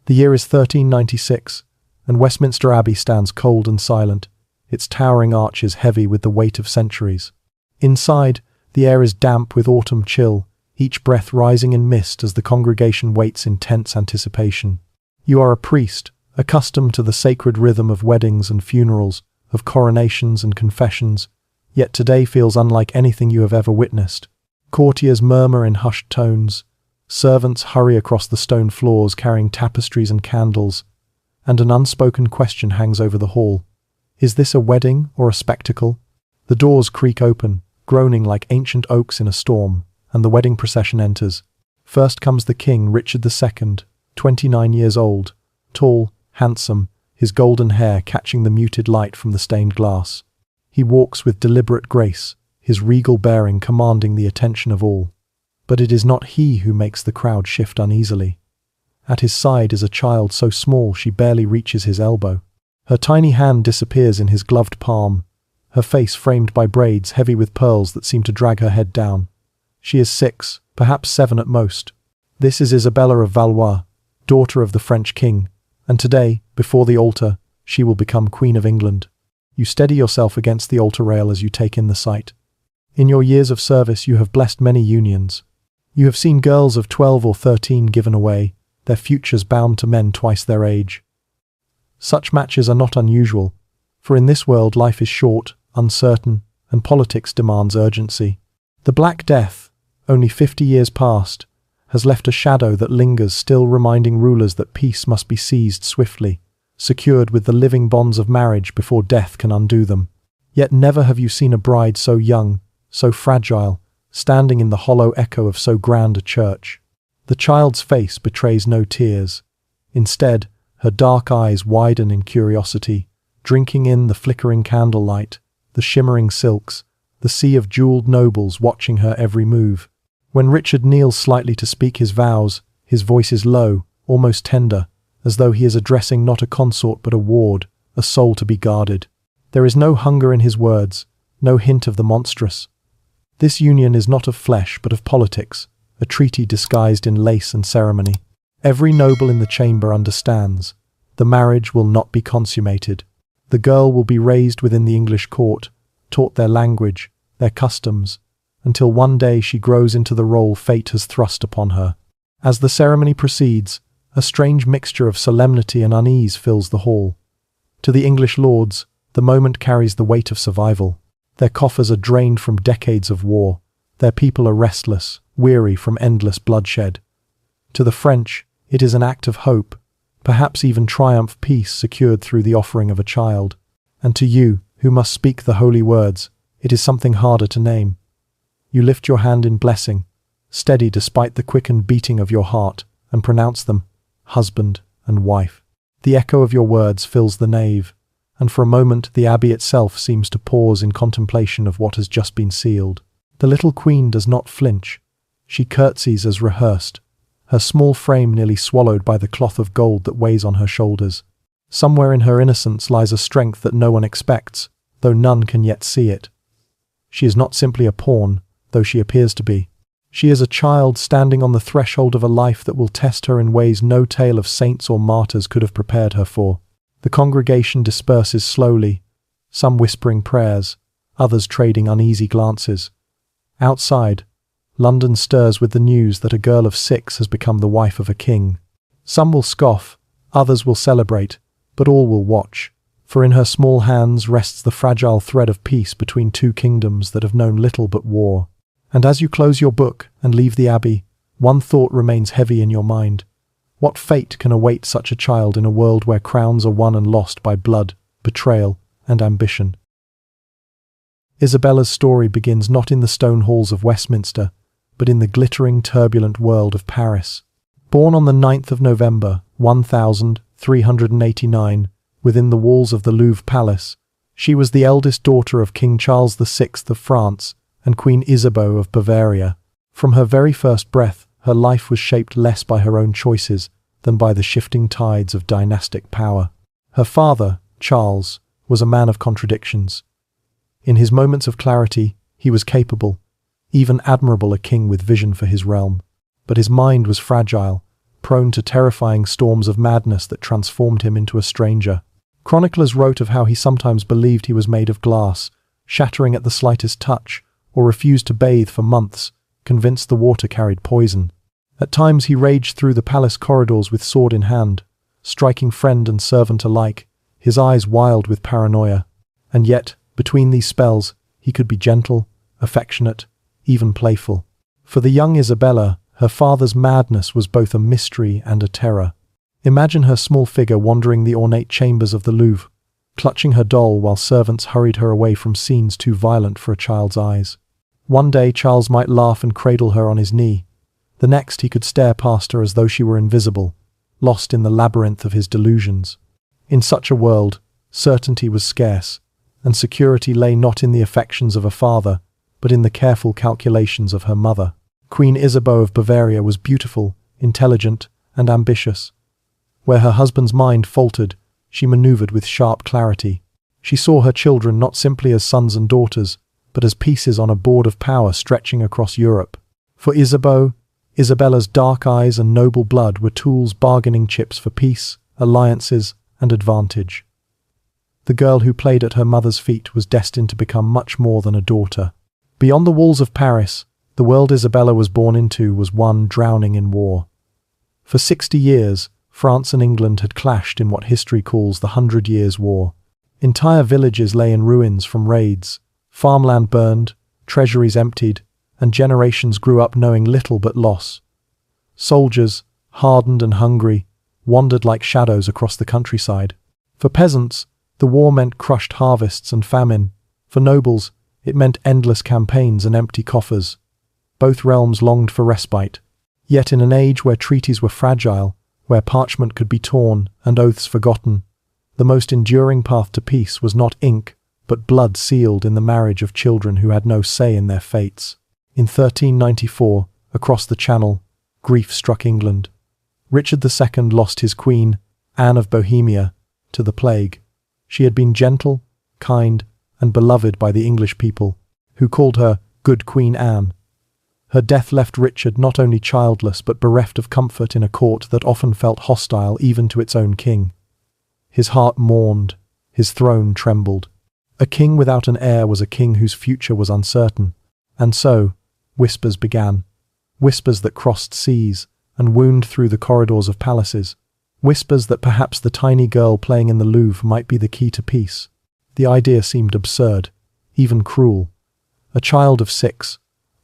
The year is 1396, and Westminster Abbey stands cold and silent, its towering arches heavy with the weight of centuries. Inside, the air is damp with autumn chill, each breath rising in mist as the congregation waits in tense anticipation. You are a priest, accustomed to the sacred rhythm of weddings and funerals, of coronations and confessions, yet today feels unlike anything you have ever witnessed. Courtiers murmur in hushed tones, servants hurry across the stone floors carrying tapestries and candles, and an unspoken question hangs over the hall. Is this a wedding or a spectacle? The doors creak open, groaning like ancient oaks in a storm, and the wedding procession enters. First comes the king, Richard II, 29 years old, tall, handsome, his golden hair catching the muted light from the stained glass. He walks with deliberate grace, his regal bearing commanding the attention of all. But it is not he who makes the crowd shift uneasily. At his side is a child so small she barely reaches his elbow. Her tiny hand disappears in his gloved palm, her face framed by braids heavy with pearls that seem to drag her head down. She is 6, perhaps 7 at most. This is Isabella of Valois, daughter of the French king, and today, before the altar, she will become Queen of England. You steady yourself against the altar rail as you take in the sight. In your years of service you have blessed many unions. You have seen girls of 12 or 13 given away, their futures bound to men twice their age. Such matches are not unusual, for in this world life is short, uncertain, and politics demands urgency. The Black Death, only 50 years past, has left a shadow that lingers, still reminding rulers that peace must be seized swiftly, secured with the living bonds of marriage before death can undo them. Yet never have you seen a bride so young, so fragile, standing in the hollow echo of so grand a church. The child's face betrays no tears. Instead, her dark eyes widen in curiosity, drinking in the flickering candlelight, the shimmering silks, the sea of jeweled nobles watching her every move. When Richard kneels slightly to speak his vows, his voice is low, almost tender, as though he is addressing not a consort but a ward, a soul to be guarded. There is no hunger in his words, no hint of the monstrous. This union is not of flesh but of politics, a treaty disguised in lace and ceremony. Every noble in the chamber understands. The marriage will not be consummated. The girl will be raised within the English court, taught their language, their customs, until one day she grows into the role fate has thrust upon her. As the ceremony proceeds, a strange mixture of solemnity and unease fills the hall. To the English lords, the moment carries the weight of survival. Their coffers are drained from decades of war. Their people are restless, weary from endless bloodshed. To the French, it is an act of hope, perhaps even triumph, peace secured through the offering of a child. And to you, who must speak the holy words, it is something harder to name. You lift your hand in blessing, steady despite the quickened beating of your heart, and pronounce them, husband and wife. The echo of your words fills the nave, and for a moment the abbey itself seems to pause in contemplation of what has just been sealed. The little queen does not flinch. She curtsies as rehearsed, her small frame nearly swallowed by the cloth of gold that weighs on her shoulders. Somewhere in her innocence lies a strength that no one expects, though none can yet see it. She is not simply a pawn, though she appears to be. She is a child standing on the threshold of a life that will test her in ways no tale of saints or martyrs could have prepared her for. The congregation disperses slowly, some whispering prayers, others trading uneasy glances. Outside, London stirs with the news that a girl of 6 has become the wife of a king. Some will scoff, others will celebrate, but all will watch, for in her small hands rests the fragile thread of peace between two kingdoms that have known little but war. And as you close your book and leave the abbey, one thought remains heavy in your mind. What fate can await such a child in a world where crowns are won and lost by blood, betrayal, and ambition? Isabella's story begins not in the stone halls of Westminster, but in the glittering, turbulent world of Paris. Born on the 9th of November, 1389, within the walls of the Louvre Palace, she was the eldest daughter of King Charles VI of France and Queen Isabeau of Bavaria. From her very first breath, her life was shaped less by her own choices than by the shifting tides of dynastic power. Her father, Charles, was a man of contradictions. In his moments of clarity, he was capable, even admirable, a king with vision for his realm. But his mind was fragile, prone to terrifying storms of madness that transformed him into a stranger. Chroniclers wrote of how he sometimes believed he was made of glass, shattering at the slightest touch, or refused to bathe for months, convinced the water carried poison. At times he raged through the palace corridors with sword in hand, striking friend and servant alike, his eyes wild with paranoia. And yet, between these spells, he could be gentle, affectionate, even playful. For the young Isabella, her father's madness was both a mystery and a terror. Imagine her small figure wandering the ornate chambers of the Louvre, clutching her doll while servants hurried her away from scenes too violent for a child's eyes. One day Charles might laugh and cradle her on his knee. The next he could stare past her as though she were invisible, lost in the labyrinth of his delusions. In such a world, certainty was scarce, and security lay not in the affections of a father, but in the careful calculations of her mother. Queen Isabella of Bavaria was beautiful, intelligent, and ambitious. Where her husband's mind faltered, she maneuvered with sharp clarity. She saw her children not simply as sons and daughters, but as pieces on a board of power stretching across Europe. For Isabella's dark eyes and noble blood were tools, bargaining chips for peace, alliances, and advantage. The girl who played at her mother's feet was destined to become much more than a daughter. Beyond the walls of Paris, the world Isabella was born into was one drowning in war. For 60 years, France and England had clashed in what history calls the 100 Years' War. Entire villages lay in ruins from raids, farmland burned, treasuries emptied, and generations grew up knowing little but loss. Soldiers, hardened and hungry, wandered like shadows across the countryside. For peasants, the war meant crushed harvests and famine. For nobles, it meant endless campaigns and empty coffers. Both realms longed for respite. Yet in an age where treaties were fragile, where parchment could be torn and oaths forgotten, the most enduring path to peace was not ink, but blood sealed in the marriage of children who had no say in their fates. In 1394, across the Channel, grief struck England. Richard II lost his queen, Anne of Bohemia, to the plague. She had been gentle, kind, and beloved by the English people, who called her Good Queen Anne. Her death left Richard not only childless but bereft of comfort in a court that often felt hostile even to its own king. His heart mourned, his throne trembled. A king without an heir was a king whose future was uncertain. And so, whispers began. Whispers that crossed seas and wound through the corridors of palaces. Whispers that perhaps the tiny girl playing in the Louvre might be the key to peace. The idea seemed absurd, even cruel. A child of 6,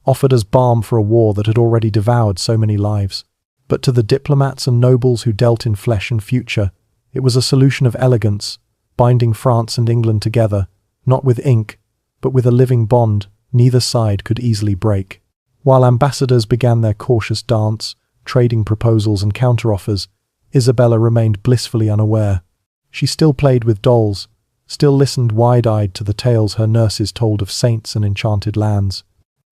offered as balm for a war that had already devoured so many lives. But to the diplomats and nobles who dealt in flesh and future, it was a solution of elegance, binding France and England together, not with ink, but with a living bond neither side could easily break. While ambassadors began their cautious dance, trading proposals and counteroffers, Isabella remained blissfully unaware. She still played with dolls, still listened wide-eyed to the tales her nurses told of saints and enchanted lands.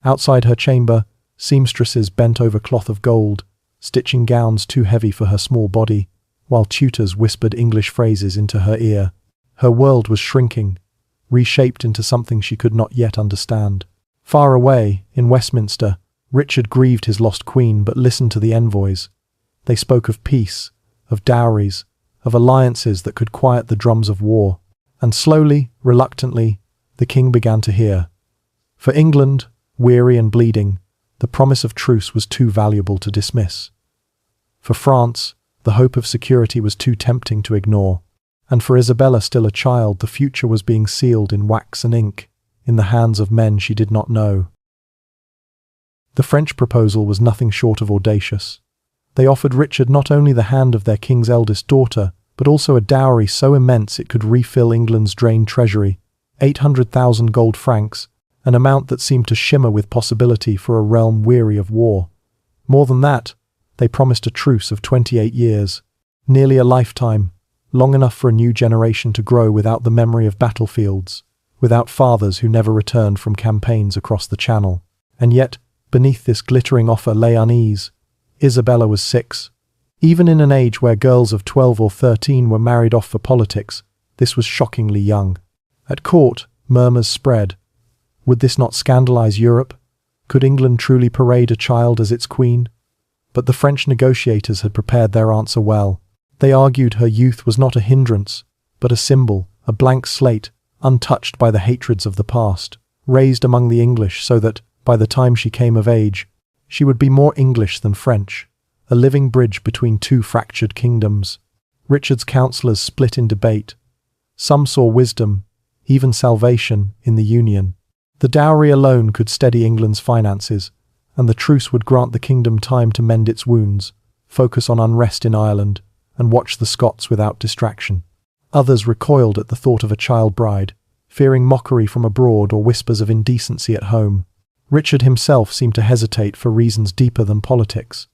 Outside her chamber, seamstresses bent over cloth of gold, stitching gowns too heavy for her small body, while tutors whispered English phrases into her ear. Her world was shrinking, reshaped into something she could not yet understand. Far away, in Westminster, Richard grieved his lost queen but listened to the envoys. They spoke of peace, of dowries, of alliances that could quiet the drums of war. And slowly, reluctantly, the king began to hear. For England, weary and bleeding, the promise of truce was too valuable to dismiss. For France, the hope of security was too tempting to ignore. And for Isabella, still a child, the future was being sealed in wax and ink, in the hands of men she did not know. The French proposal was nothing short of audacious. They offered Richard not only the hand of their king's eldest daughter, but also a dowry so immense it could refill England's drained treasury, 800,000 gold francs, an amount that seemed to shimmer with possibility for a realm weary of war. More than that, they promised a truce of 28 years, nearly a lifetime, long enough for a new generation to grow without the memory of battlefields, without fathers who never returned from campaigns across the Channel. And yet, beneath this glittering offer lay unease. Isabella was 6. Even in an age where girls of 12 or 13 were married off for politics, this was shockingly young. At court, murmurs spread. Would this not scandalize Europe? Could England truly parade a child as its queen? But the French negotiators had prepared their answer well. They argued her youth was not a hindrance, but a symbol, a blank slate, untouched by the hatreds of the past, raised among the English so that, by the time she came of age, she would be more English than French, a living bridge between two fractured kingdoms. Richard's counsellors split in debate. Some saw wisdom, even salvation, in the union. The dowry alone could steady England's finances, and the truce would grant the kingdom time to mend its wounds, focus on unrest in Ireland, and watch the Scots without distraction. Others recoiled at the thought of a child bride, fearing mockery from abroad or whispers of indecency at home. Richard himself seemed to hesitate for reasons deeper than politics.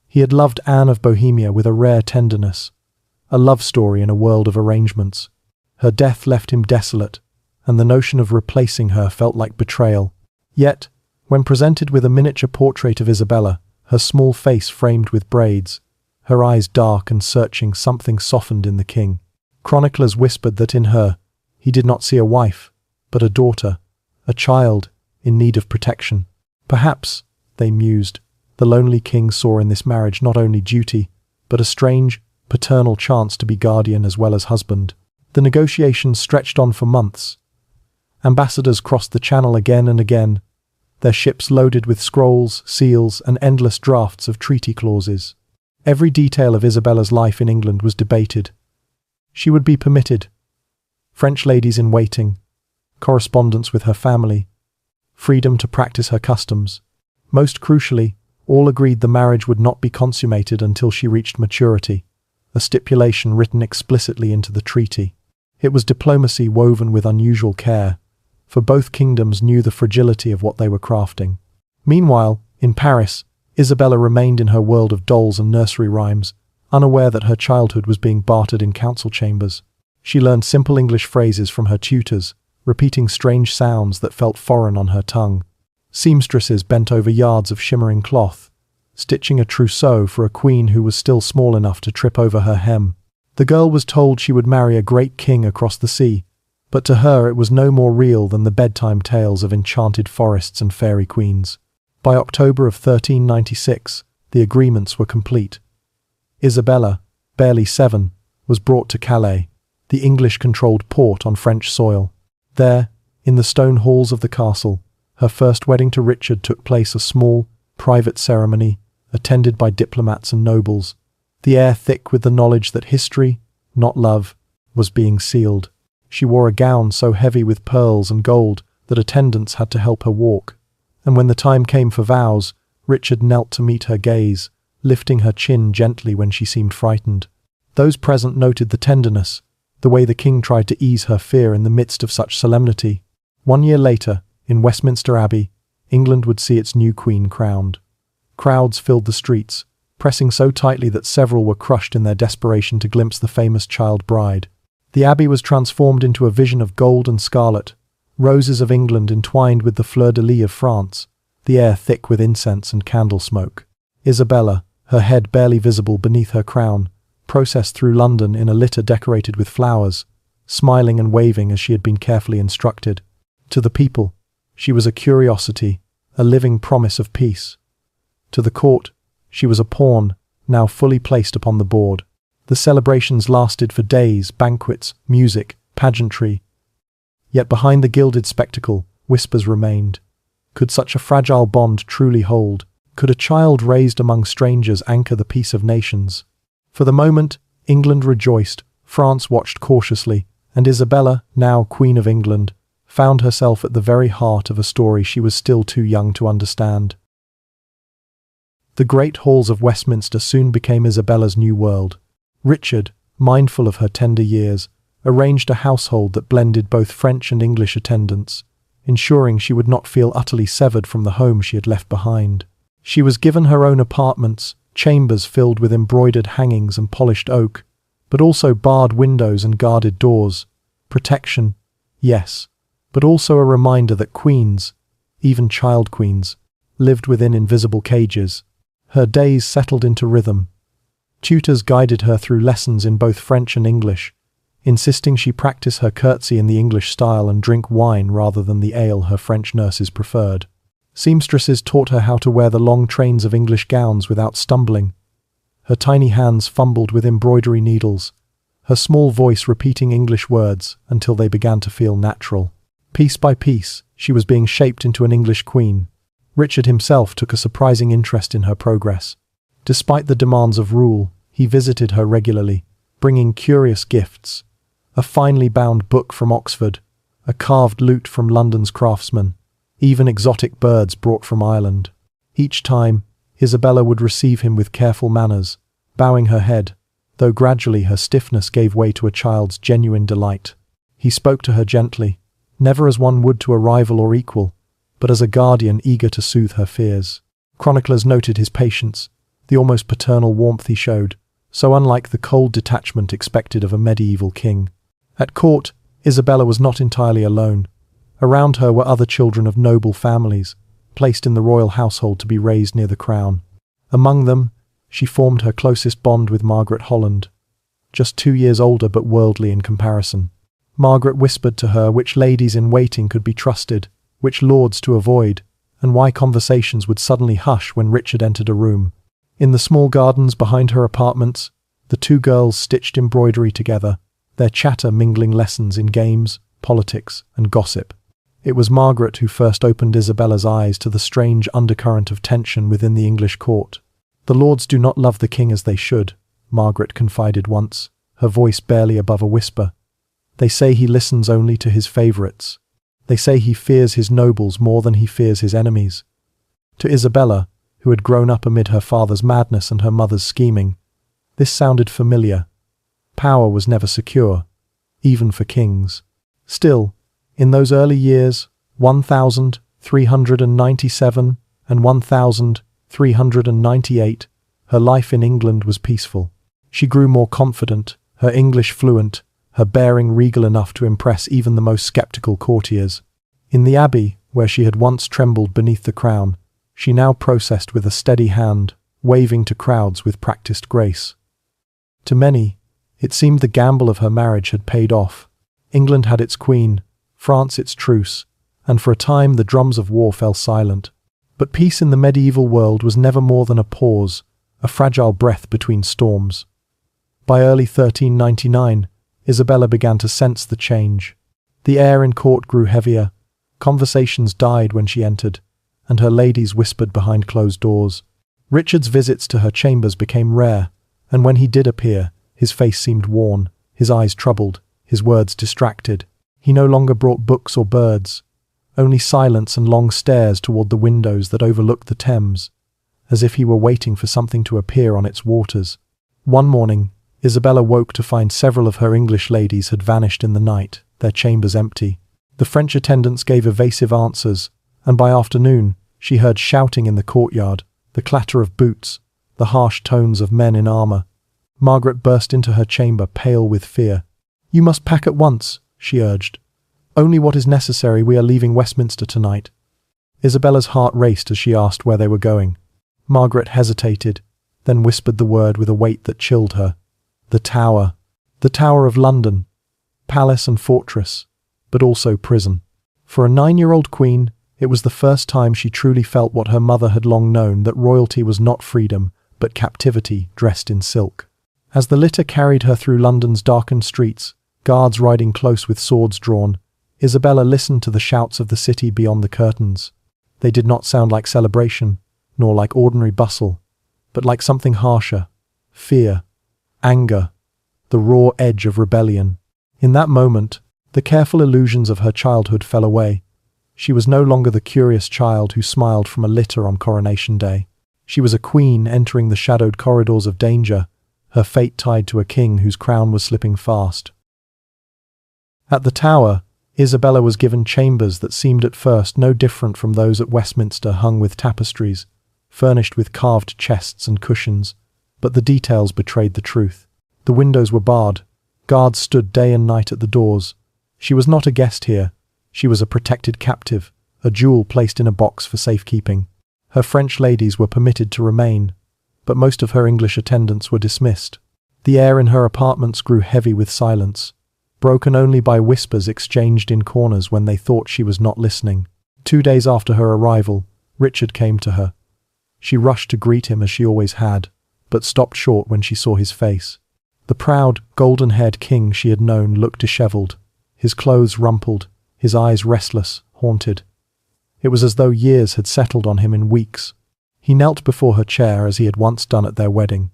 He had loved Anne of Bohemia with a rare tenderness, a love story in a world of arrangements. Her death left him desolate, and the notion of replacing her felt like betrayal. Yet, when presented with a miniature portrait of Isabella, her small face framed with braids, her eyes dark and searching, something softened in the king. Chroniclers whispered that in her, he did not see a wife, but a daughter, a child, in need of protection. Perhaps, they mused, the lonely king saw in this marriage not only duty, but a strange, paternal chance to be guardian as well as husband. The negotiations stretched on for months. Ambassadors crossed the Channel again and again, their ships loaded with scrolls, seals, and endless drafts of treaty clauses. Every detail of Isabella's life in England was debated. She would be permitted French ladies in waiting, correspondence with her family, freedom to practice her customs. Most crucially, all agreed the marriage would not be consummated until she reached maturity, a stipulation written explicitly into the treaty. It was diplomacy woven with unusual care, for both kingdoms knew the fragility of what they were crafting. Meanwhile, in Paris, Isabella remained in her world of dolls and nursery rhymes, unaware that her childhood was being bartered in council chambers. She learned simple English phrases from her tutors, repeating strange sounds that felt foreign on her tongue. Seamstresses bent over yards of shimmering cloth, stitching a trousseau for a queen who was still small enough to trip over her hem. The girl was told she would marry a great king across the sea, but to her it was no more real than the bedtime tales of enchanted forests and fairy queens. By October of 1396, the agreements were complete. Isabella, barely 7, was brought to Calais, the English-controlled port on French soil. There, in the stone halls of the castle, her first wedding to Richard took place, a small, private ceremony, attended by diplomats and nobles, the air thick with the knowledge that history, not love, was being sealed. She wore a gown so heavy with pearls and gold that attendants had to help her walk, and when the time came for vows, Richard knelt to meet her gaze, lifting her chin gently when she seemed frightened. Those present noted the tenderness, the way the king tried to ease her fear in the midst of such solemnity. 1 year later, in Westminster Abbey, England would see its new queen crowned. Crowds filled the streets, pressing so tightly that several were crushed in their desperation to glimpse the famous child bride. The abbey was transformed into a vision of gold and scarlet, roses of England entwined with the fleur-de-lis of France, the air thick with incense and candle smoke. Isabella, her head barely visible beneath her crown, processed through London in a litter decorated with flowers, smiling and waving as she had been carefully instructed. To the people, she was a curiosity, a living promise of peace. To the court, she was a pawn, now fully placed upon the board. The celebrations lasted for days, banquets, music, pageantry. Yet behind the gilded spectacle, whispers remained. Could such a fragile bond truly hold? Could a child raised among strangers anchor the peace of nations? For the moment, England rejoiced, France watched cautiously, and Isabella, now Queen of England, found herself at the very heart of a story she was still too young to understand. The great halls of Westminster soon became Isabella's new world. Richard, mindful of her tender years, arranged a household that blended both French and English attendants, ensuring she would not feel utterly severed from the home she had left behind. She was given her own apartments, chambers filled with embroidered hangings and polished oak, but also barred windows and guarded doors. Protection, yes, but also a reminder that queens, even child queens, lived within invisible cages. Her days settled into rhythm. Tutors guided her through lessons in both French and English, insisting she practice her curtsy in the English style and drink wine rather than the ale her French nurses preferred. Seamstresses taught her how to wear the long trains of English gowns without stumbling. Her tiny hands fumbled with embroidery needles, her small voice repeating English words until they began to feel natural. Piece by piece, she was being shaped into an English queen. Richard himself took a surprising interest in her progress. Despite the demands of rule, he visited her regularly, bringing curious gifts: a finely bound book from Oxford, a carved lute from London's craftsman, even exotic birds brought from Ireland. Each time, Isabella would receive him with careful manners, bowing her head, though gradually her stiffness gave way to a child's genuine delight. He spoke to her gently, never as one would to a rival or equal, but as a guardian eager to soothe her fears. Chroniclers noted his patience, the almost paternal warmth he showed, so unlike the cold detachment expected of a medieval king. At court, Isabella was not entirely alone. Around her were other children of noble families, placed in the royal household to be raised near the crown. Among them, she formed her closest bond with Margaret Holland, just 2 years older but worldly in comparison. Margaret whispered to her which ladies-in-waiting could be trusted, which lords to avoid, and why conversations would suddenly hush when Richard entered a room. In the small gardens behind her apartments, the two girls stitched embroidery together, their chatter mingling lessons in games, politics, and gossip. It was Margaret who first opened Isabella's eyes to the strange undercurrent of tension within the English court. "The lords do not love the king as they should," Margaret confided once, her voice barely above a whisper. "They say he listens only to his favourites. They say he fears his nobles more than he fears his enemies." To Isabella, who had grown up amid her father's madness and her mother's scheming, this sounded familiar. Power was never secure, even for kings. Still, in those early years, 1397 and 1398, her life in England was peaceful. She grew more confident, her English fluent, her bearing regal enough to impress even the most sceptical courtiers. In the abbey, where she had once trembled beneath the crown, she now processed with a steady hand, waving to crowds with practiced grace. To many, it seemed the gamble of her marriage had paid off. England had its queen, France its truce, and for a time the drums of war fell silent. But peace in the medieval world was never more than a pause, a fragile breath between storms. By early 1399, Isabella began to sense the change. The air in court grew heavier, conversations died when she entered, and her ladies whispered behind closed doors. Richard's visits to her chambers became rare, and when he did appear, his face seemed worn, his eyes troubled, his words distracted. He no longer brought books or birds, only silence and long stares toward the windows that overlooked the Thames, as if he were waiting for something to appear on its waters. One morning, Isabella woke to find several of her English ladies had vanished in the night, their chambers empty. The French attendants gave evasive answers, and by afternoon, she heard shouting in the courtyard, the clatter of boots, the harsh tones of men in armour. Margaret burst into her chamber, pale with fear. "You must pack at once," she urged. "Only what is necessary. We are leaving Westminster tonight." Isabella's heart raced as she asked where they were going. Margaret hesitated, then whispered the word with a weight that chilled her. The Tower. The Tower of London. Palace and fortress, but also prison. For a 9-year-old queen, it was the first time she truly felt what her mother had long known, that royalty was not freedom, but captivity dressed in silk. As the litter carried her through London's darkened streets, guards riding close with swords drawn, Isabella listened to the shouts of the city beyond the curtains. They did not sound like celebration, nor like ordinary bustle, but like something harsher: fear, anger, the raw edge of rebellion. In that moment, the careful illusions of her childhood fell away. She was no longer the curious child who smiled from a litter on Coronation Day. She was a queen entering the shadowed corridors of danger, her fate tied to a king whose crown was slipping fast. At the Tower, Isabella was given chambers that seemed at first no different from those at Westminster, hung with tapestries, furnished with carved chests and cushions, but the details betrayed the truth. The windows were barred, guards stood day and night at the doors. She was not a guest here, she was a protected captive, a jewel placed in a box for safekeeping. Her French ladies were permitted to remain, but most of her English attendants were dismissed. The air in her apartments grew heavy with silence, broken only by whispers exchanged in corners when they thought she was not listening. 2 days after her arrival, Richard came to her. She rushed to greet him as she always had, but stopped short when she saw his face. The proud, golden-haired king she had known looked dishevelled, his clothes rumpled, his eyes restless, haunted. It was as though years had settled on him in weeks. He knelt before her chair as he had once done at their wedding,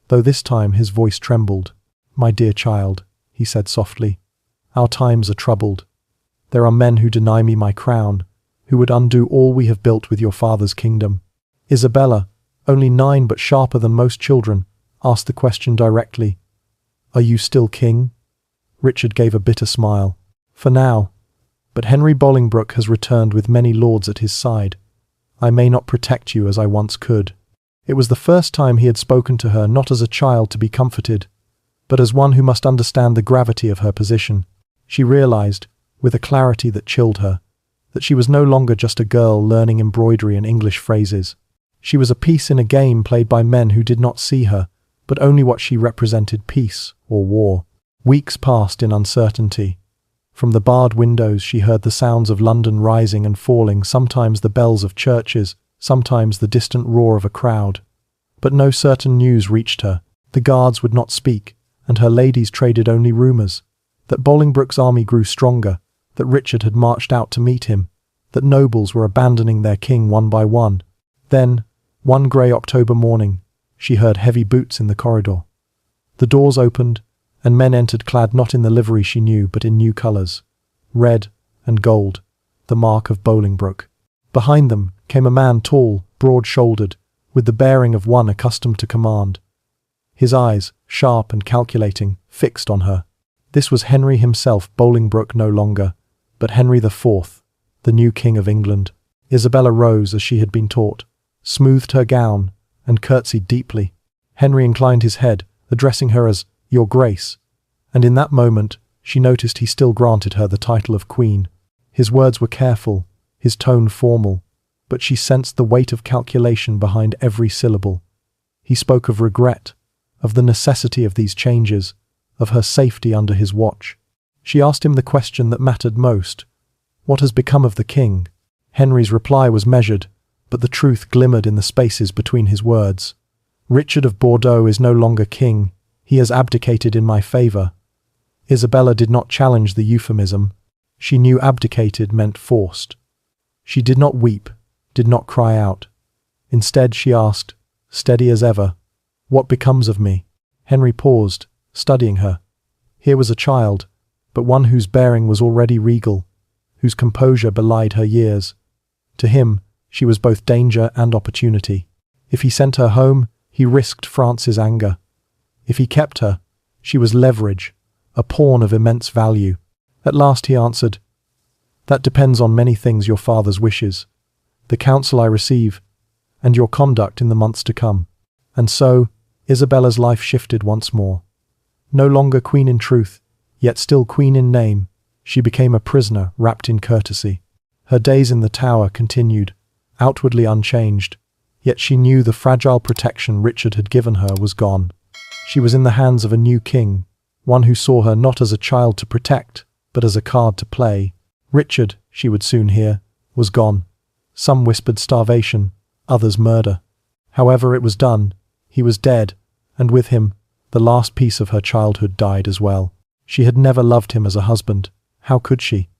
though this time his voice trembled. "My dear child," he said softly, "our times are troubled. There are men who deny me my crown, who would undo all we have built with your father's kingdom." Isabella, only 9 but sharper than most children, asked the question directly. "Are you still king?" Richard gave a bitter smile. "For now. But Henry Bolingbroke has returned with many lords at his side. I may not protect you as I once could." It was the first time he had spoken to her not as a child to be comforted, but as one who must understand the gravity of her position. She realized, with a clarity that chilled her, that she was no longer just a girl learning embroidery and English phrases. She was a piece in a game played by men who did not see her, but only what she represented: peace or war. Weeks passed in uncertainty. From the barred windows she heard the sounds of London rising and falling, sometimes the bells of churches, sometimes the distant roar of a crowd. But no certain news reached her. The guards would not speak, and her ladies traded only rumours. That Bolingbroke's army grew stronger, that Richard had marched out to meet him, that nobles were abandoning their king one by one. Then, one grey October morning, she heard heavy boots in the corridor. The doors opened, and men entered clad not in the livery she knew, but in new colours, red and gold, the mark of Bolingbroke. Behind them came a man tall, broad-shouldered, with the bearing of one accustomed to command. His eyes, sharp and calculating, fixed on her. This was Henry himself, Bolingbroke no longer, but Henry IV, the new King of England. Isabella rose as she had been taught, smoothed her gown, and curtsied deeply. Henry inclined his head, addressing her as "Your Grace," and in that moment she noticed he still granted her the title of Queen. His words were careful, his tone formal, but she sensed the weight of calculation behind every syllable. He spoke of regret, of the necessity of these changes, of her safety under his watch. She asked him the question that mattered most: "What has become of the king?" Henry's reply was measured, but the truth glimmered in the spaces between his words. "Richard of Bordeaux is no longer king. He has abdicated in my favour." Isabella did not challenge the euphemism. She knew abdicated meant forced. She did not weep, did not cry out. Instead she asked, steady as ever, "What becomes of me?" Henry paused, studying her. Here was a child, but one whose bearing was already regal, whose composure belied her years. To him, she was both danger and opportunity. If he sent her home, he risked France's anger. If he kept her, she was leverage, a pawn of immense value. At last he answered, "That depends on many things: your father's wishes, the counsel I receive, and your conduct in the months to come." And so, Isabella's life shifted once more. No longer queen in truth, yet still queen in name, she became a prisoner wrapped in courtesy. Her days in the Tower continued, outwardly unchanged, yet she knew the fragile protection Richard had given her was gone. She was in the hands of a new king, one who saw her not as a child to protect, but as a card to play. Richard, she would soon hear, was gone. Some whispered starvation, others murder. However it was done, he was dead, and with him, the last piece of her childhood died as well. She had never loved him as a husband. How could she?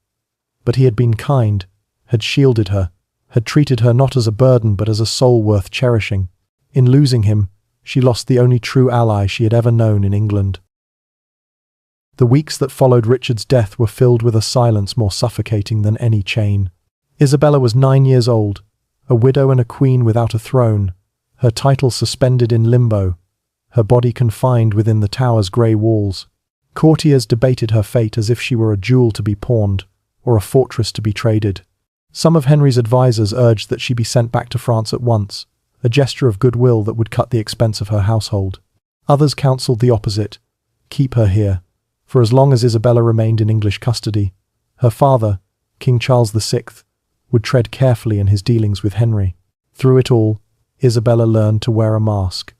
But he had been kind, had shielded her, had treated her not as a burden but as a soul worth cherishing. In losing him, she lost the only true ally she had ever known in England. The weeks that followed Richard's death were filled with a silence more suffocating than any chain. Isabella was 9 years old, a widow and a queen without a throne, her title suspended in limbo, her body confined within the Tower's grey walls. Courtiers debated her fate as if she were a jewel to be pawned, or a fortress to be traded. Some of Henry's advisers urged that she be sent back to France at once, a gesture of goodwill that would cut the expense of her household. Others counselled the opposite: keep her here, for as long as Isabella remained in English custody, her father, King Charles VI, would tread carefully in his dealings with Henry. Through it all, Isabella learned to wear a mask.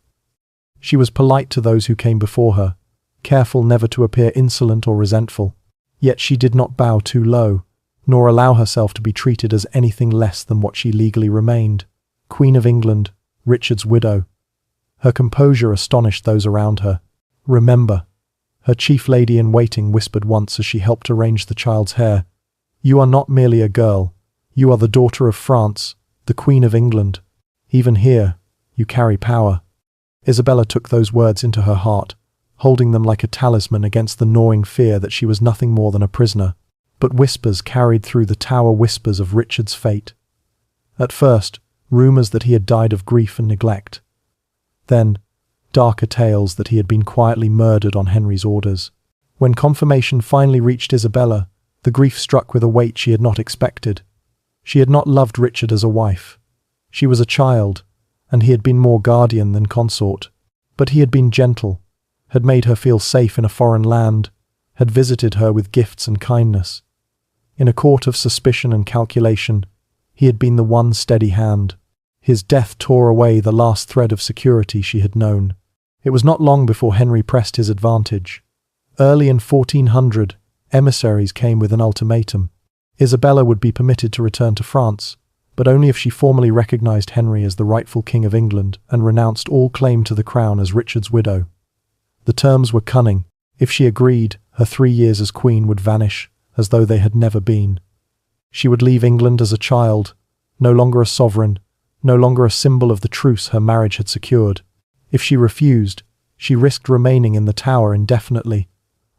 She was polite to those who came before her, careful never to appear insolent or resentful. Yet she did not bow too low, nor allow herself to be treated as anything less than what she legally remained, Queen of England, Richard's widow. Her composure astonished those around her. "Remember," her chief lady-in-waiting whispered once as she helped arrange the child's hair, "you are not merely a girl. You are the daughter of France, the Queen of England. Even here, you carry power." Isabella took those words into her heart, holding them like a talisman against the gnawing fear that she was nothing more than a prisoner. But whispers carried through the tower, whispers of Richard's fate. At first, rumours that he had died of grief and neglect. Then, darker tales that he had been quietly murdered on Henry's orders. When confirmation finally reached Isabella, the grief struck with a weight she had not expected. She had not loved Richard as a wife. She was a child, and he had been more guardian than consort. But he had been gentle, had made her feel safe in a foreign land, had visited her with gifts and kindness. In a court of suspicion and calculation, he had been the one steady hand. His death tore away the last thread of security she had known. It was not long before Henry pressed his advantage. Early in 1400, emissaries came with an ultimatum. Isabella would be permitted to return to France, but only if she formally recognized Henry as the rightful King of England and renounced all claim to the crown as Richard's widow. The terms were cunning. If she agreed, her 3 years as queen would vanish, as though they had never been. She would leave England as a child, no longer a sovereign, no longer a symbol of the truce her marriage had secured. If she refused, she risked remaining in the Tower indefinitely,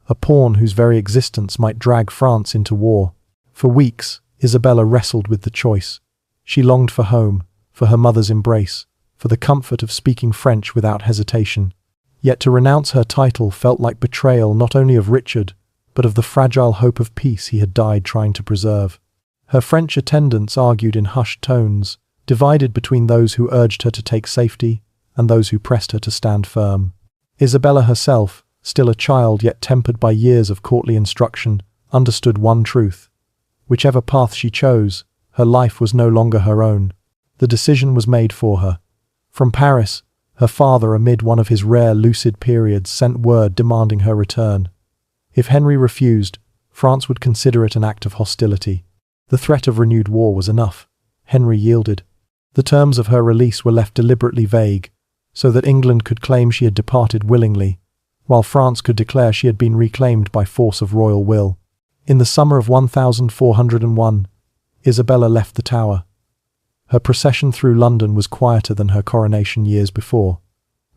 a pawn whose very existence might drag France into war. For weeks, Isabella wrestled with the choice. She longed for home, for her mother's embrace, for the comfort of speaking French without hesitation. Yet to renounce her title felt like betrayal not only of Richard, but of the fragile hope of peace he had died trying to preserve. Her French attendants argued in hushed tones, divided between those who urged her to take safety and those who pressed her to stand firm. Isabella herself, still a child yet tempered by years of courtly instruction, understood one truth. Whichever path she chose, her life was no longer her own. The decision was made for her. From Paris, her father, amid one of his rare lucid periods, sent word demanding her return. If Henry refused, France would consider it an act of hostility. The threat of renewed war was enough. Henry yielded. The terms of her release were left deliberately vague, so that England could claim she had departed willingly, while France could declare she had been reclaimed by force of royal will. In the summer of 1401, Isabella left the Tower. Her procession through London was quieter than her coronation years before.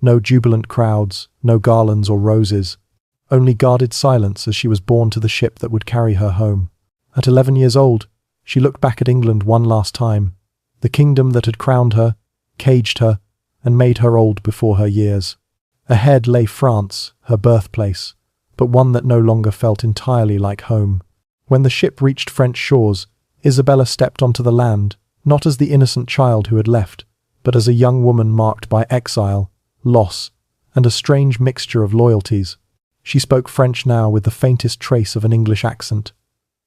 No jubilant crowds, no garlands or roses, only guarded silence as she was borne to the ship that would carry her home. At 11 years old, she looked back at England one last time, the kingdom that had crowned her, caged her, and made her old before her years. Ahead lay France, her birthplace, but one that no longer felt entirely like home. When the ship reached French shores, Isabella stepped onto the land, not as the innocent child who had left, but as a young woman marked by exile, loss, and a strange mixture of loyalties. She spoke French now with the faintest trace of an English accent.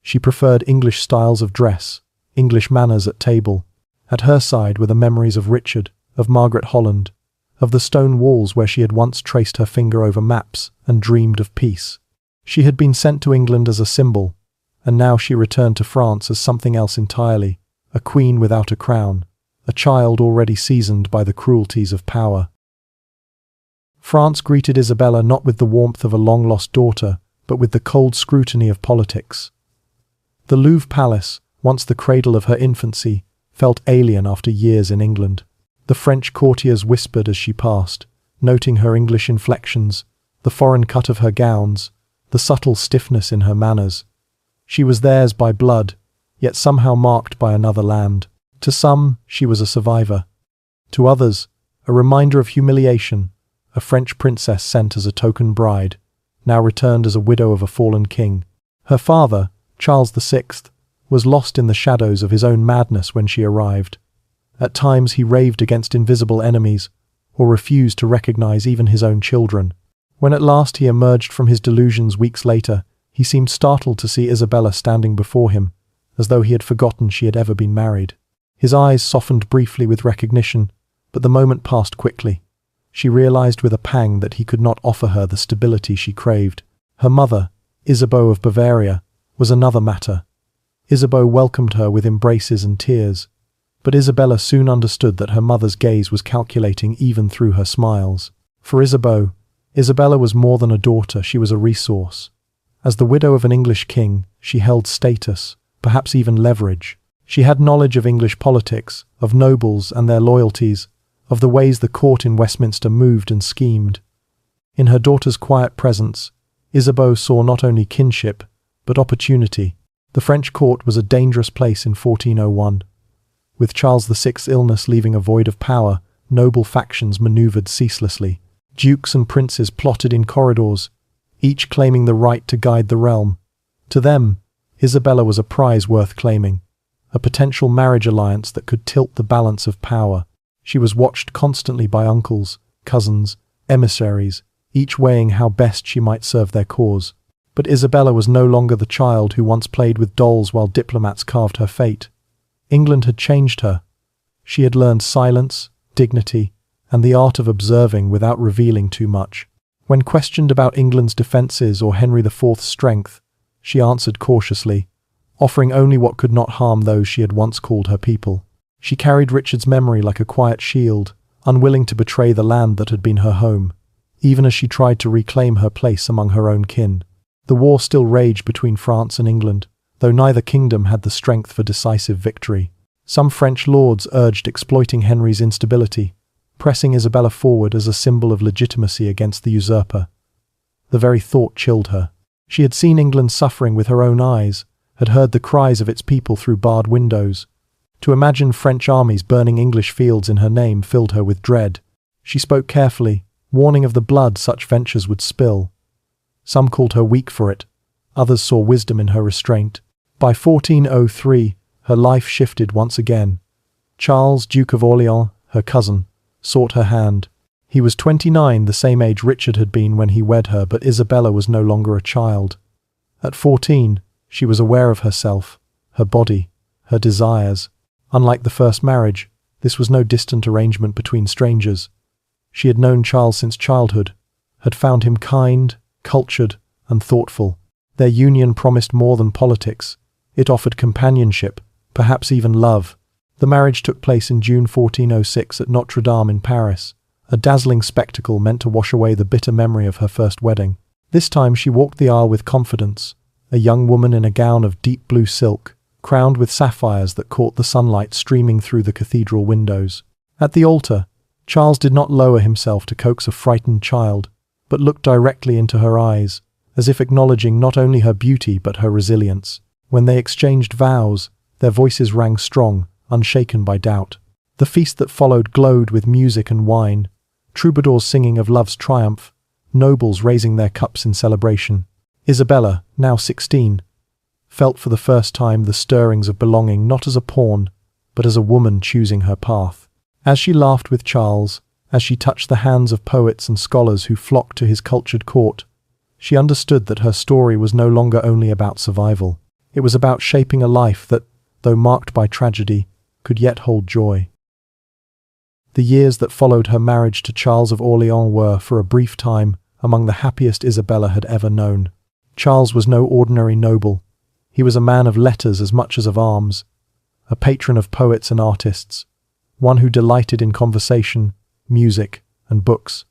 She preferred English styles of dress, English manners at table. At her side were the memories of Richard, of Margaret Holland, of the stone walls where she had once traced her finger over maps and dreamed of peace. She had been sent to England as a symbol, and now she returned to France as something else entirely, a queen without a crown, a child already seasoned by the cruelties of power. France greeted Isabella not with the warmth of a long-lost daughter, but with the cold scrutiny of politics. The Louvre Palace, once the cradle of her infancy, felt alien after years in England. The French courtiers whispered as she passed, noting her English inflections, the foreign cut of her gowns, the subtle stiffness in her manners. She was theirs by blood, yet somehow marked by another land. To some, she was a survivor. To others, a reminder of humiliation, a French princess sent as a token bride, now returned as a widow of a fallen king. Her father, Charles VI, was lost in the shadows of his own madness when she arrived. At times he raved against invisible enemies, or refused to recognize even his own children. When at last he emerged from his delusions weeks later, he seemed startled to see Isabella standing before him, as though he had forgotten she had ever been married. His eyes softened briefly with recognition, but the moment passed quickly. She realized with a pang that he could not offer her the stability she craved. Her mother, Isabeau of Bavaria, was another matter. Isabeau welcomed her with embraces and tears. But Isabella soon understood that her mother's gaze was calculating even through her smiles. For Isabeau, Isabella was more than a daughter, she was a resource. As the widow of an English king, she held status, perhaps even leverage. She had knowledge of English politics, of nobles and their loyalties, of the ways the court in Westminster moved and schemed. In her daughter's quiet presence, Isabeau saw not only kinship, but opportunity. The French court was a dangerous place in 1401. With Charles VI's illness leaving a void of power, noble factions maneuvered ceaselessly. Dukes and princes plotted in corridors, each claiming the right to guide the realm. To them, Isabella was a prize worth claiming, a potential marriage alliance that could tilt the balance of power. She was watched constantly by uncles, cousins, emissaries, each weighing how best she might serve their cause. But Isabella was no longer the child who once played with dolls while diplomats carved her fate. England had changed her. She had learned silence, dignity, and the art of observing without revealing too much. When questioned about England's defences or Henry IV's strength, she answered cautiously, offering only what could not harm those she had once called her people. She carried Richard's memory like a quiet shield, unwilling to betray the land that had been her home, even as she tried to reclaim her place among her own kin. The war still raged between France and England, though neither kingdom had the strength for decisive victory. Some French lords urged exploiting Henry's instability, pressing Isabella forward as a symbol of legitimacy against the usurper. The very thought chilled her. She had seen England suffering with her own eyes, had heard the cries of its people through barred windows. To imagine French armies burning English fields in her name filled her with dread. She spoke carefully, warning of the blood such ventures would spill. Some called her weak for it, others saw wisdom in her restraint. By 1403, her life shifted once again. Charles, Duke of Orleans, her cousin, sought her hand. He was 29, the same age Richard had been when he wed her, but Isabella was no longer a child. At 14, she was aware of herself, her body, her desires. Unlike the first marriage, this was no distant arrangement between strangers. She had known Charles since childhood, had found him kind, cultured, and thoughtful. Their union promised more than politics. It offered companionship, perhaps even love. The marriage took place in June 1406 at Notre Dame in Paris, a dazzling spectacle meant to wash away the bitter memory of her first wedding. This time she walked the aisle with confidence, a young woman in a gown of deep blue silk, crowned with sapphires that caught the sunlight streaming through the cathedral windows. At the altar, Charles did not lower himself to coax a frightened child, but looked directly into her eyes, as if acknowledging not only her beauty but her resilience. When they exchanged vows, their voices rang strong, unshaken by doubt. The feast that followed glowed with music and wine, troubadours singing of love's triumph, nobles raising their cups in celebration. Isabella, now 16, felt for the first time the stirrings of belonging not as a pawn, but as a woman choosing her path. As she laughed with Charles, as she touched the hands of poets and scholars who flocked to his cultured court, she understood that her story was no longer only about survival. It was about shaping a life that, though marked by tragedy, could yet hold joy. The years that followed her marriage to Charles of Orleans were, for a brief time, among the happiest Isabella had ever known. Charles was no ordinary noble. He was a man of letters as much as of arms, a patron of poets and artists, one who delighted in conversation, music, and books.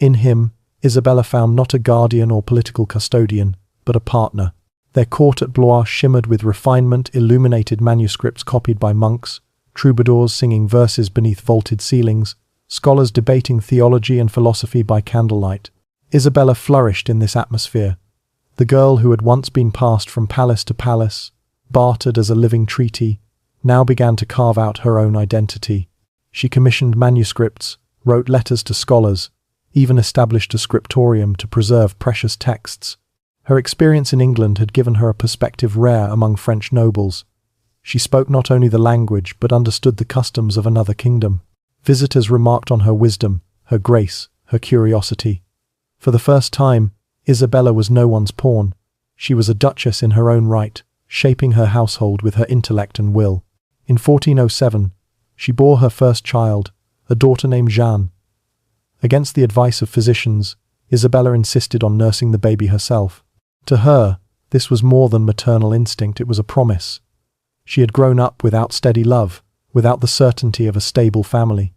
In him, Isabella found not a guardian or political custodian, but a partner. Their court at Blois shimmered with refinement, illuminated manuscripts copied by monks, troubadours singing verses beneath vaulted ceilings, scholars debating theology and philosophy by candlelight. Isabella flourished in this atmosphere. The girl who had once been passed from palace to palace, bartered as a living treaty, now began to carve out her own identity. She commissioned manuscripts, wrote letters to scholars, even established a scriptorium to preserve precious texts. Her experience in England had given her a perspective rare among French nobles. She spoke not only the language but understood the customs of another kingdom. Visitors remarked on her wisdom, her grace, her curiosity. For the first time, Isabella was no one's pawn. She was a duchess in her own right, shaping her household with her intellect and will. In 1407, she bore her first child, a daughter named Jeanne. Against the advice of physicians, Isabella insisted on nursing the baby herself. To her, this was more than maternal instinct, it was a promise She had grown up without steady love, without the certainty of a stable family.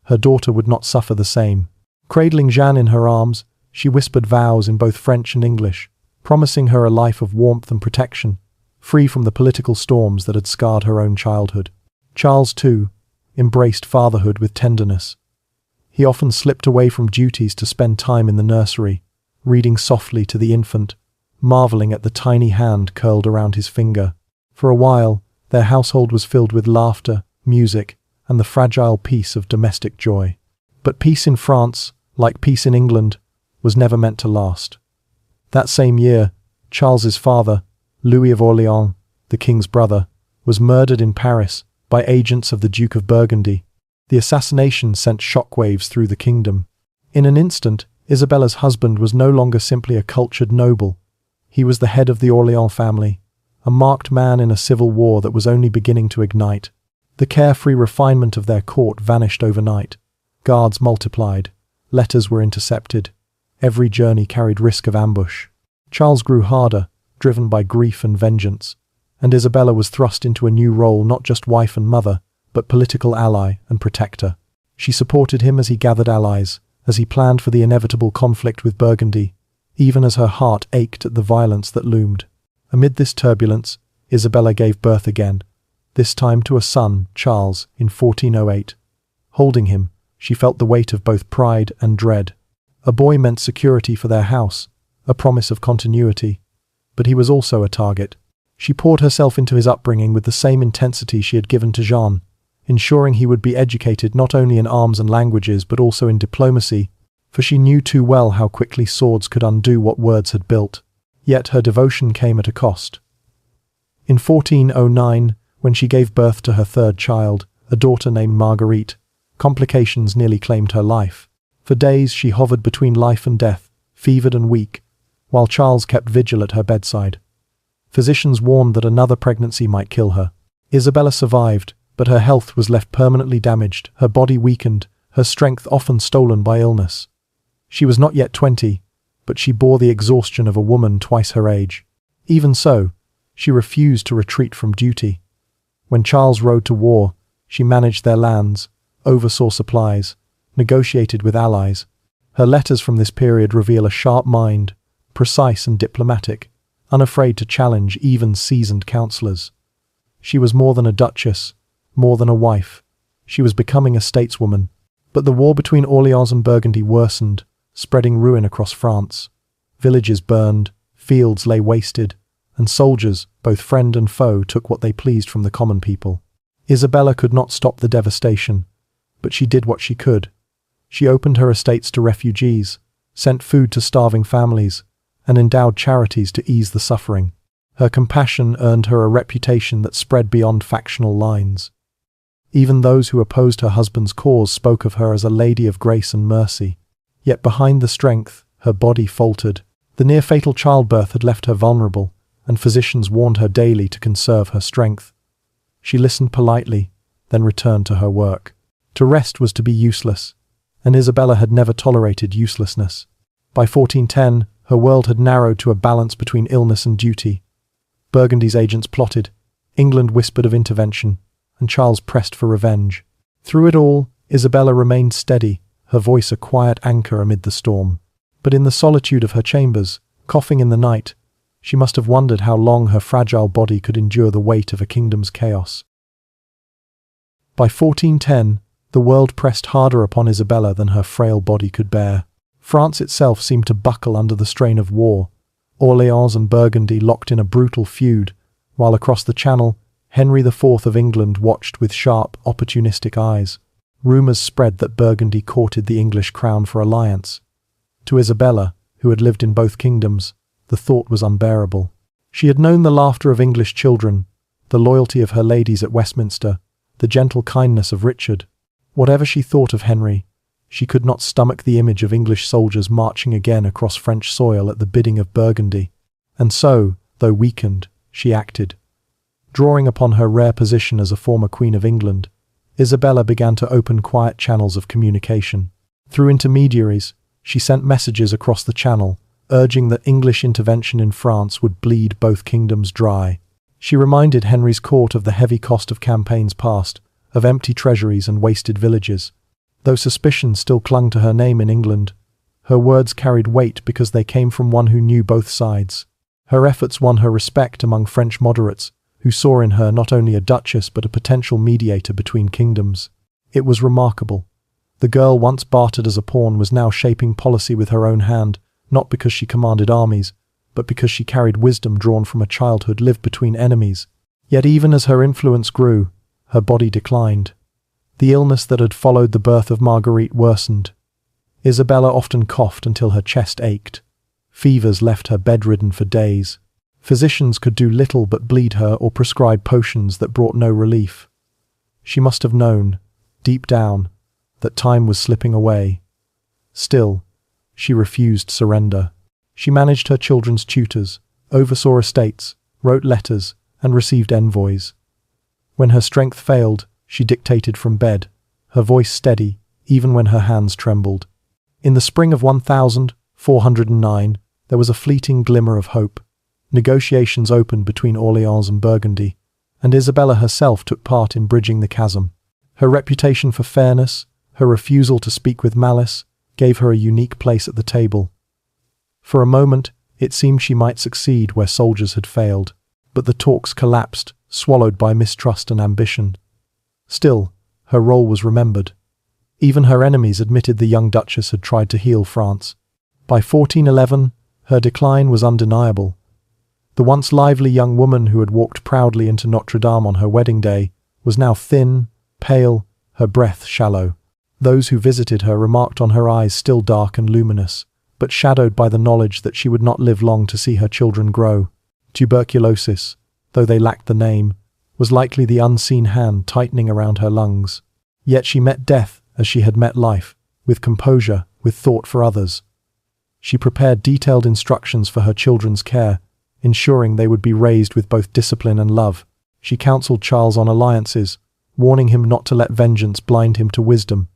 Her daughter would not suffer the same. Cradling Jeanne in her arms, she whispered vows in both French and English, promising her a life of warmth and protection, free from the political storms that had scarred her own childhood. Charles, too, embraced fatherhood with tenderness. He often slipped away from duties to spend time in the nursery, reading softly to the infant, marveling at the tiny hand curled around his finger. For a while, their household was filled with laughter, music, and the fragile peace of domestic joy. But peace in France, like peace in England, was never meant to last. That same year, Charles's father, Louis of Orléans, the king's brother, was murdered in Paris by agents of the Duke of Burgundy. The assassination sent shockwaves through the kingdom. In an instant, Isabella's husband was no longer simply a cultured noble. He was the head of the Orléans family, a marked man in a civil war that was only beginning to ignite. The carefree refinement of their court vanished overnight. Guards multiplied. Letters were intercepted. Every journey carried risk of ambush. Charles grew harder, driven by grief and vengeance, and Isabella was thrust into a new role, not just wife and mother, but political ally and protector. She supported him as he gathered allies, as he planned for the inevitable conflict with Burgundy, even as her heart ached at the violence that loomed. Amid this turbulence, Isabella gave birth again, this time to a son, Charles, in 1408. Holding him, she felt the weight of both pride and dread. A boy meant security for their house, a promise of continuity, but he was also a target. She poured herself into his upbringing with the same intensity she had given to Jean, ensuring he would be educated not only in arms and languages but also in diplomacy, for she knew too well how quickly swords could undo what words had built. Yet her devotion came at a cost. In 1409, when she gave birth to her third child, a daughter named Marguerite, complications nearly claimed her life. For days she hovered between life and death, fevered and weak, while Charles kept vigil at her bedside. Physicians warned that another pregnancy might kill her. Isabella survived, but her health was left permanently damaged, her body weakened, her strength often stolen by illness. She was not yet 20, but she bore the exhaustion of a woman twice her age. Even so, she refused to retreat from duty. When Charles rode to war, she managed their lands, oversaw supplies, negotiated with allies. Her letters from this period reveal a sharp mind, precise and diplomatic, unafraid to challenge even seasoned counselors. She was more than a duchess, more than a wife. She was becoming a stateswoman. But the war between Orléans and Burgundy worsened, spreading ruin across France. Villages burned, fields lay wasted, and soldiers, both friend and foe, took what they pleased from the common people. Isabella could not stop the devastation, but she did what she could. She opened her estates to refugees, sent food to starving families, and endowed charities to ease the suffering. Her compassion earned her a reputation that spread beyond factional lines. Even those who opposed her husband's cause spoke of her as a lady of grace and mercy. Yet behind the strength, her body faltered. The near-fatal childbirth had left her vulnerable, and physicians warned her daily to conserve her strength. She listened politely, then returned to her work. To rest was to be useless, and Isabella had never tolerated uselessness. By 1410, her world had narrowed to a balance between illness and duty. Burgundy's agents plotted, England whispered of intervention, and Charles pressed for revenge. Through it all, Isabella remained steady, her voice a quiet anchor amid the storm. But in the solitude of her chambers, coughing in the night, she must have wondered how long her fragile body could endure the weight of a kingdom's chaos. By 1410, the world pressed harder upon Isabella than her frail body could bear. France itself seemed to buckle under the strain of war. Orléans and Burgundy locked in a brutal feud, while across the Channel, Henry IV of England watched with sharp, opportunistic eyes. Rumours spread that Burgundy courted the English crown for alliance. To Isabella, who had lived in both kingdoms, the thought was unbearable. She had known the laughter of English children, the loyalty of her ladies at Westminster, the gentle kindness of Richard. Whatever she thought of Henry, she could not stomach the image of English soldiers marching again across French soil at the bidding of Burgundy. And so, though weakened, she acted. Drawing upon her rare position as a former Queen of England, Isabella began to open quiet channels of communication. Through intermediaries, she sent messages across the Channel, urging that English intervention in France would bleed both kingdoms dry. She reminded Henry's court of the heavy cost of campaigns past, of empty treasuries and wasted villages. Though suspicion still clung to her name in England, her words carried weight because they came from one who knew both sides. Her efforts won her respect among French moderates, who saw in her not only a duchess but a potential mediator between kingdoms. It was remarkable. The girl once bartered as a pawn was now shaping policy with her own hand, not because she commanded armies, but because she carried wisdom drawn from a childhood lived between enemies. Yet even as her influence grew, her body declined. The illness that had followed the birth of Marguerite worsened. Isabella often coughed until her chest ached. Fevers left her bedridden for days. Physicians could do little but bleed her or prescribe potions that brought no relief. She must have known, deep down, that time was slipping away. Still, she refused surrender. She managed her children's tutors, oversaw estates, wrote letters, and received envoys. When her strength failed, she dictated from bed, her voice steady, even when her hands trembled. In the spring of 1409, there was a fleeting glimmer of hope. Negotiations opened between Orleans and Burgundy, and Isabella herself took part in bridging the chasm. Her reputation for fairness, her refusal to speak with malice, gave her a unique place at the table. For a moment, it seemed she might succeed where soldiers had failed, but the talks collapsed, swallowed by mistrust and ambition. Still, her role was remembered. Even her enemies admitted the young duchess had tried to heal France. By 1411, her decline was undeniable. The once lively young woman who had walked proudly into Notre Dame on her wedding day was now thin, pale, her breath shallow. Those who visited her remarked on her eyes still dark and luminous, but shadowed by the knowledge that she would not live long to see her children grow. Tuberculosis, though they lacked the name, was likely the unseen hand tightening around her lungs. Yet she met death as she had met life, with composure, with thought for others. She prepared detailed instructions for her children's care, ensuring they would be raised with both discipline and love. She counseled Charles on alliances, warning him not to let vengeance blind him to wisdom.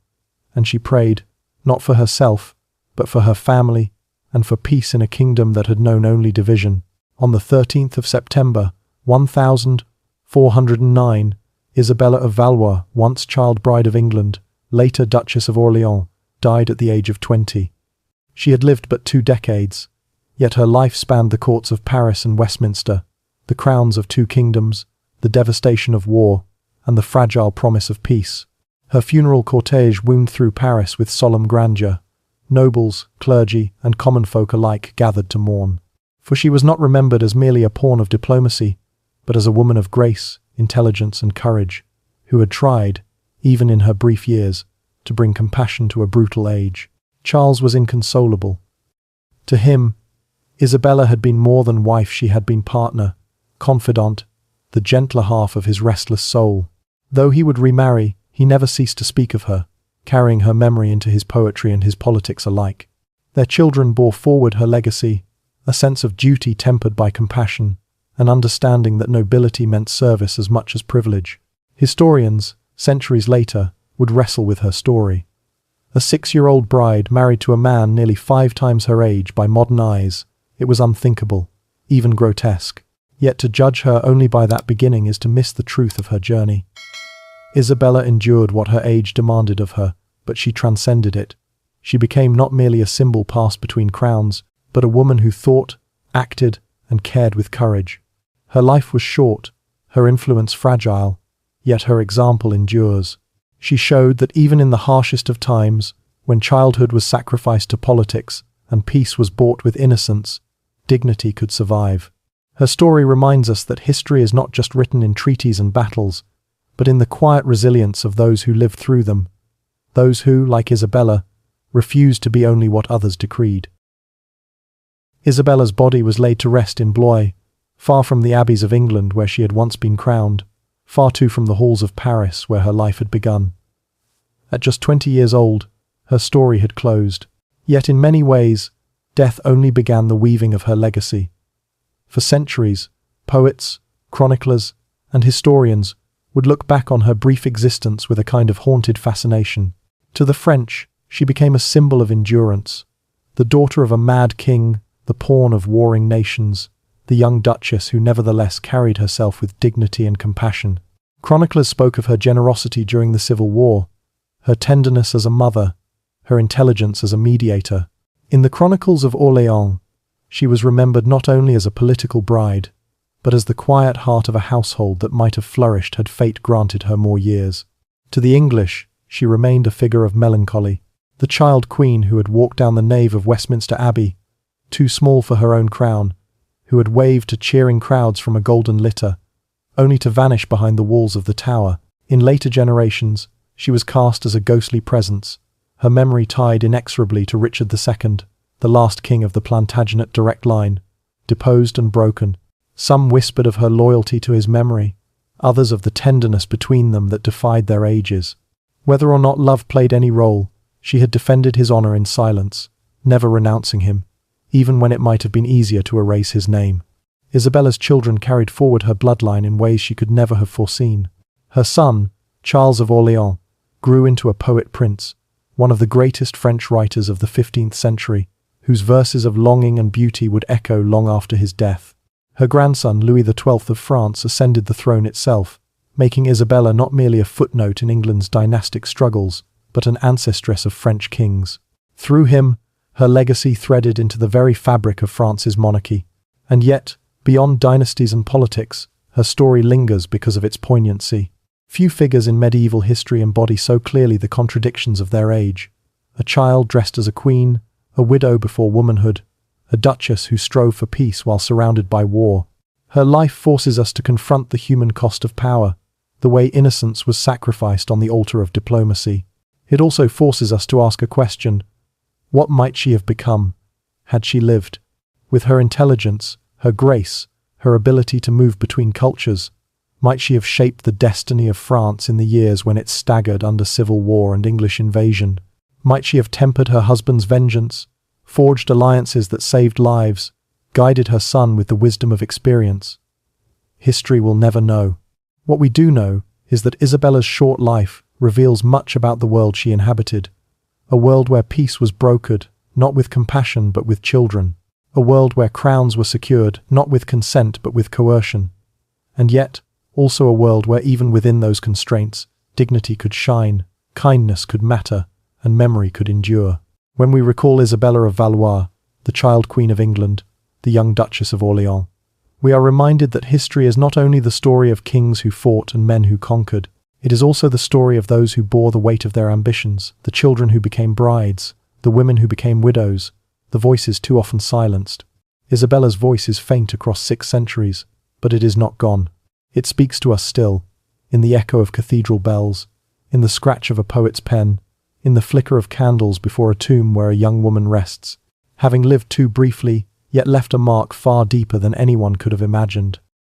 And she prayed, not for herself, but for her family, and for peace in a kingdom that had known only division. On the 13th of September, 1409, Isabella of Valois, once child bride of England, later Duchess of Orleans, died at the age of 20. She had lived but 2 decades, yet her life spanned the courts of Paris and Westminster, the crowns of 2 kingdoms, the devastation of war, and the fragile promise of peace. Her funeral cortege wound through Paris with solemn grandeur. Nobles, clergy, and common folk alike gathered to mourn. For she was not remembered as merely a pawn of diplomacy, but as a woman of grace, intelligence, and courage, who had tried, even in her brief years, to bring compassion to a brutal age. Charles was inconsolable. To him, Isabella had been more than wife, she had been partner, confidant, the gentler half of his restless soul. Though he would remarry, he never ceased to speak of her, carrying her memory into his poetry and his politics alike. Their children bore forward her legacy, a sense of duty tempered by compassion, an understanding that nobility meant service as much as privilege. Historians, centuries later, would wrestle with her story. A 6-year-old bride married to a man nearly 5 times her age by modern eyes, it was unthinkable, even grotesque. Yet to judge her only by that beginning is to miss the truth of her journey. Isabella endured what her age demanded of her, but she transcended it. She became not merely a symbol passed between crowns, but a woman who thought, acted, and cared with courage. Her life was short, her influence fragile, yet her example endures. She showed that even in the harshest of times, when childhood was sacrificed to politics and peace was bought with innocence, dignity could survive. Her story reminds us that history is not just written in treaties and battles, but in the quiet resilience of those who lived through them, those who, like Isabella, refused to be only what others decreed. Isabella's body was laid to rest in Blois, far from the abbeys of England where she had once been crowned, far too from the halls of Paris where her life had begun. At just 20 years old, her story had closed. Yet in many ways, death only began the weaving of her legacy. For centuries, poets, chroniclers, and historians would look back on her brief existence with a kind of haunted fascination. To the French, she became a symbol of endurance, the daughter of a mad king, the pawn of warring nations, the young duchess who nevertheless carried herself with dignity and compassion. Chroniclers spoke of her generosity during the Civil War, her tenderness as a mother, her intelligence as a mediator. In the Chronicles of Orléans, she was remembered not only as a political bride, but as the quiet heart of a household that might have flourished had fate granted her more years. To the English, she remained a figure of melancholy, the child queen who had walked down the nave of Westminster Abbey, too small for her own crown, who had waved to cheering crowds from a golden litter, only to vanish behind the walls of the Tower. In later generations, she was cast as a ghostly presence, her memory tied inexorably to Richard II, the last king of the Plantagenet direct line, deposed and broken. Some whispered of her loyalty to his memory, others of the tenderness between them that defied their ages. Whether or not love played any role, she had defended his honor in silence, never renouncing him, even when it might have been easier to erase his name. Isabella's children carried forward her bloodline in ways she could never have foreseen. Her son, Charles of Orléans, grew into a poet-prince, one of the greatest French writers of the 15th century, whose verses of longing and beauty would echo long after his death. Her grandson, Louis XII of France, ascended the throne itself, making Isabella not merely a footnote in England's dynastic struggles, but an ancestress of French kings. Through him, her legacy threaded into the very fabric of France's monarchy. And yet, beyond dynasties and politics, her story lingers because of its poignancy. Few figures in medieval history embody so clearly the contradictions of their age. A child dressed as a queen, a widow before womanhood, a duchess who strove for peace while surrounded by war. Her life forces us to confront the human cost of power, the way innocence was sacrificed on the altar of diplomacy. It also forces us to ask a question: what might she have become, had she lived? With her intelligence, her grace, her ability to move between cultures, might she have shaped the destiny of France in the years when it staggered under civil war and English invasion? Might she have tempered her husband's vengeance, forged alliances that saved lives, guided her son with the wisdom of experience? History will never know. What we do know is that Isabella's short life reveals much about the world she inhabited, a world where peace was brokered, not with compassion but with children, a world where crowns were secured, not with consent but with coercion, and yet also a world where even within those constraints, dignity could shine, kindness could matter, and memory could endure. When we recall Isabella of Valois, the child queen of England, the young Duchess of Orléans, we are reminded that history is not only the story of kings who fought and men who conquered, it is also the story of those who bore the weight of their ambitions, the children who became brides, the women who became widows, the voices too often silenced. Isabella's voice is faint across 6 centuries, but it is not gone. It speaks to us still, in the echo of cathedral bells, in the scratch of a poet's pen, in the flicker of candles before a tomb where a young woman rests, having lived too briefly, yet left a mark far deeper than anyone could have imagined.